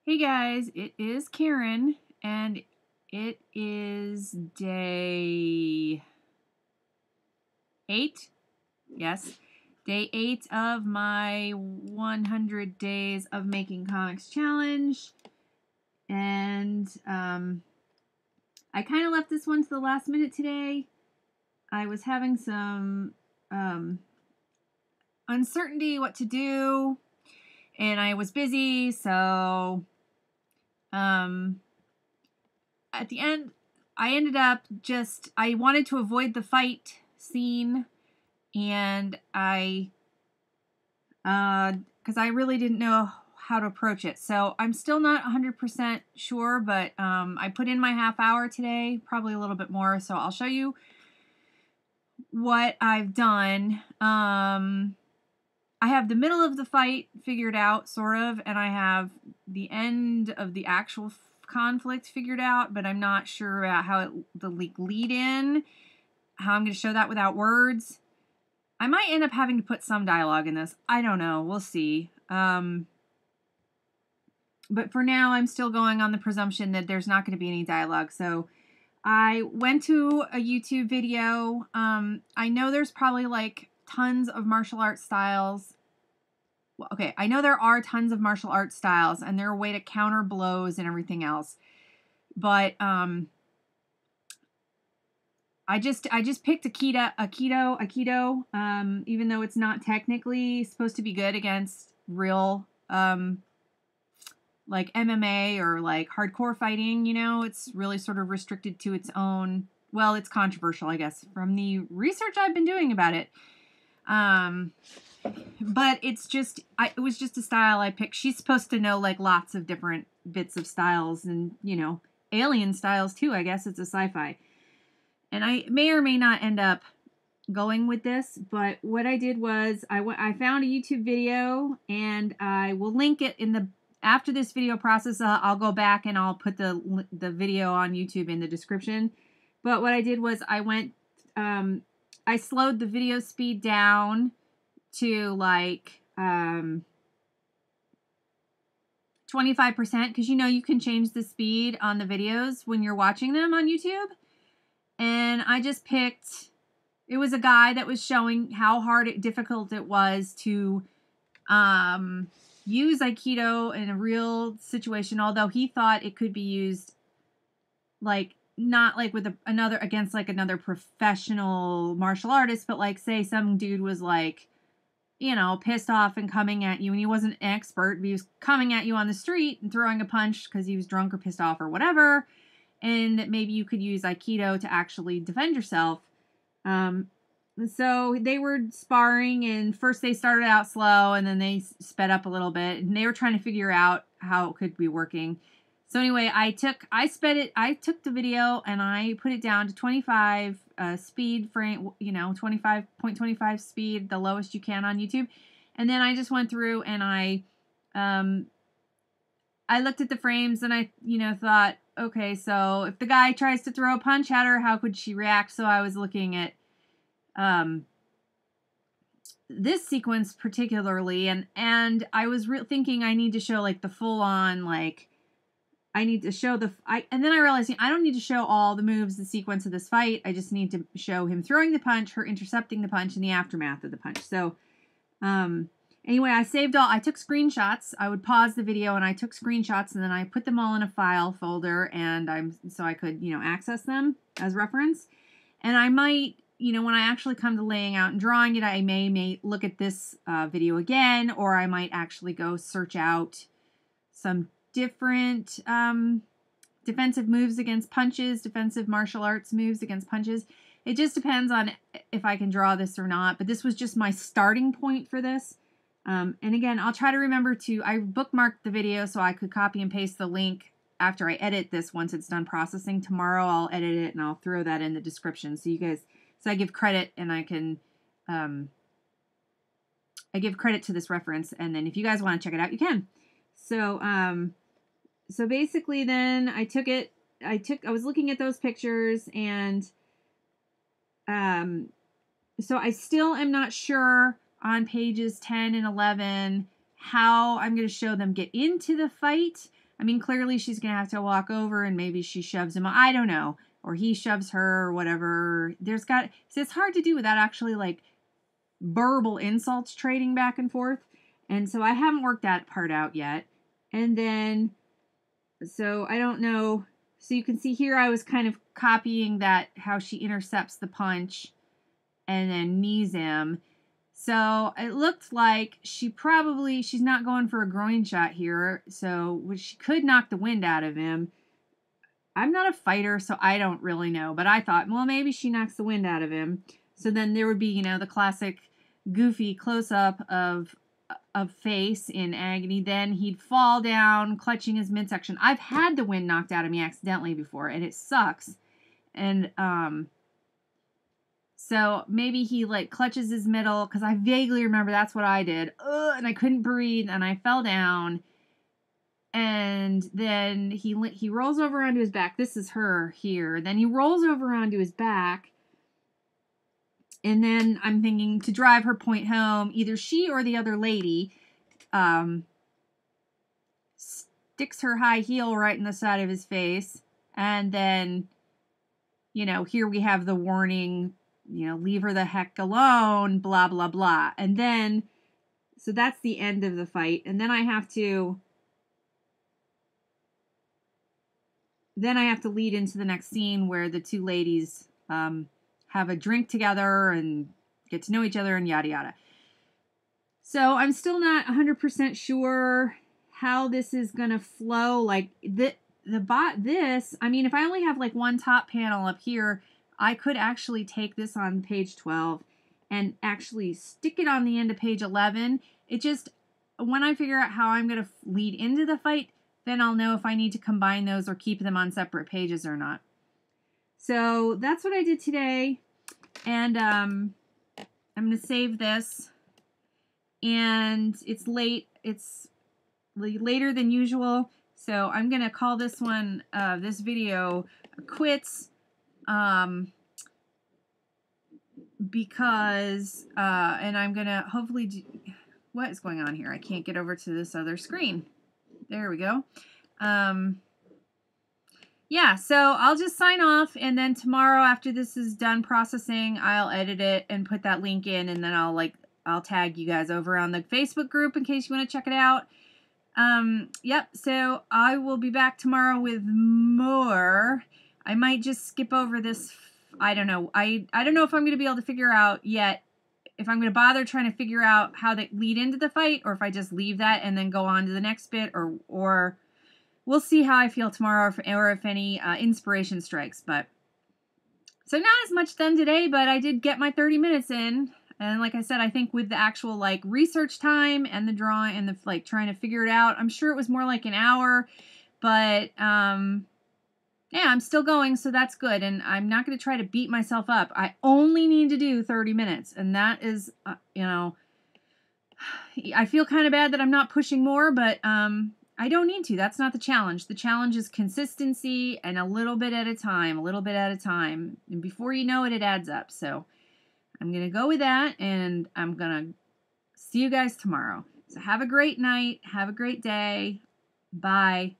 Hey guys, it is Karen, and it is day 8. Yes, day 8 of my 100 days of making comics challenge. And I kind of left this one to the last minute today. I was having some uncertainty what to do, and I was busy, so at the end, I ended up I wanted to avoid the fight scene, and because I really didn't know how to approach it. So I'm still not 100% sure, but I put in my half hour today, probably a little bit more. So I'll show you what I've done. I have the middle of the fight figured out, sort of, and I have the end of the actual conflict figured out, but I'm not sure about how the lead in, how I'm going to show that without words. I might end up having to put some dialogue in this. I don't know. We'll see. But for now, I'm still going on the presumption that there's not going to be any dialogue. So I went to a YouTube video. I know there's probably like tons of martial arts styles. Well, okay, I know there are tons of martial arts styles, and they're a way to counter blows and everything else. But I just picked Aikido, even though it's not technically supposed to be good against real like MMA or like hardcore fighting, you know. It's really sort of restricted to its own, well, it's controversial, I guess, from the research I've been doing about it. But it was just a style I picked. She's supposed to know like lots of different bits of styles and, you know, alien styles too. I guess it's a sci-fi. And I may or may not end up going with this, but what I did was I found a YouTube video, and I will link it after this video process. I'll go back and I'll put the video on YouTube in the description. But what I did was I slowed the video speed down to like 25%, because you know you can change the speed on the videos when you're watching them on YouTube. And I just picked, it was a guy that was showing how difficult it was to use Aikido in a real situation, although he thought it could be used like not like with against like another professional martial artist, but like say some dude was like, you know, pissed off and coming at you, and he wasn't an expert, but he was coming at you on the street and throwing a punch because he was drunk or pissed off or whatever, and that maybe you could use Aikido to actually defend yourself. So they were sparring, and first they started out slow, and then they sped up a little bit, and they were trying to figure out how it could be working. So anyway, I took the video and I put it down to 25 speed frame, you know, 25.25 speed, the lowest you can on YouTube. And then I just went through and I looked at the frames, and I, you know, thought, okay, so if the guy tries to throw a punch at her, how could she react? So I was looking at this sequence particularly, and I was thinking I need to show like the full on, like, I need to show and then I realized I don't need to show all the moves, the sequence of this fight. I just need to show him throwing the punch, her intercepting the punch, and the aftermath of the punch. So, anyway, I took screenshots. I would pause the video and I took screenshots, and then I put them all in a file folder, and so I could, you know, access them as reference. And I might, you know, when I actually come to laying out and drawing it, I may look at this video again, or I might actually go search out some different defensive moves against punches, defensive martial arts moves against punches. It just depends on if I can draw this or not, but this was just my starting point for this. And again, I'll try to remember I bookmarked the video so I could copy and paste the link after I edit this. Once it's done processing tomorrow, I'll edit it and I'll throw that in the description so you guys, so I give credit, and I can I give credit to this reference, and then if you guys want to check it out, you can. So so basically then I was looking at those pictures, and so I still am not sure on pages 10 and 11 how I'm going to show them get into the fight, I mean, clearly she's going to have to walk over and maybe she shoves him. I don't know. Or he shoves her or whatever. See, it's hard to do without actually like verbal insults trading back and forth. And so I haven't worked that part out yet. And then, so I don't know. So you can see here I was kind of copying that, how she intercepts the punch and then knees him. So it looked like she's not going for a groin shot here. So she could knock the wind out of him. I'm not a fighter, so I don't really know. But I thought, well, maybe she knocks the wind out of him. So then there would be, you know, the classic goofy close-up of face in agony. Then he'd fall down, clutching his midsection. I've had the wind knocked out of me accidentally before, and it sucks. And so maybe he like clutches his middle, because I vaguely remember that's what I did. And I couldn't breathe, and I fell down. And then he rolls over onto his back. This is her here. Then he rolls over onto his back. And then I'm thinking, to drive her point home, either she or the other lady sticks her high heel right in the side of his face. And then, you know, here we have the warning, you know, leave her the heck alone, blah, blah, blah. And then, so that's the end of the fight. And then I have to lead into the next scene where the two ladies have a drink together and get to know each other and yada yada. So I'm still not 100% sure how this is gonna flow. Like I mean, if I only have like one top panel up here, I could actually take this on page 12 and actually stick it on the end of page 11. It just, when I figure out how I'm gonna lead into the fight, then I'll know if I need to combine those or keep them on separate pages or not. So that's what I did today. And I'm going to save this. And it's late. It's later than usual. So I'm going to call this one, this video quits. Because, and I'm going to hopefully what is going on here? I can't get over to this other screen. There we go. Yeah, so I'll just sign off, and then tomorrow after this is done processing, I'll edit it and put that link in, and then I'll tag you guys over on the Facebook group in case you want to check it out. Yep, so I will be back tomorrow with more. I might just skip over this. I don't know. I don't know if I'm going to be able to figure out yet if I'm going to bother trying to figure out how they lead into the fight, or if I just leave that and then go on to the next bit, or we'll see how I feel tomorrow, or if any inspiration strikes. But so not as much done today, but I did get my 30 minutes in. And like I said, I think with the actual like research time and the drawing and the like trying to figure it out, I'm sure it was more like an hour. But yeah, I'm still going, so that's good. And I'm not going to try to beat myself up. I only need to do 30 minutes. And that is, you know, I feel kind of bad that I'm not pushing more, but I don't need to. That's not the challenge. The challenge is consistency and a little bit at a time, And before you know it, it adds up. So I'm going to go with that, and I'm going to see you guys tomorrow. So have a great night. Have a great day. Bye.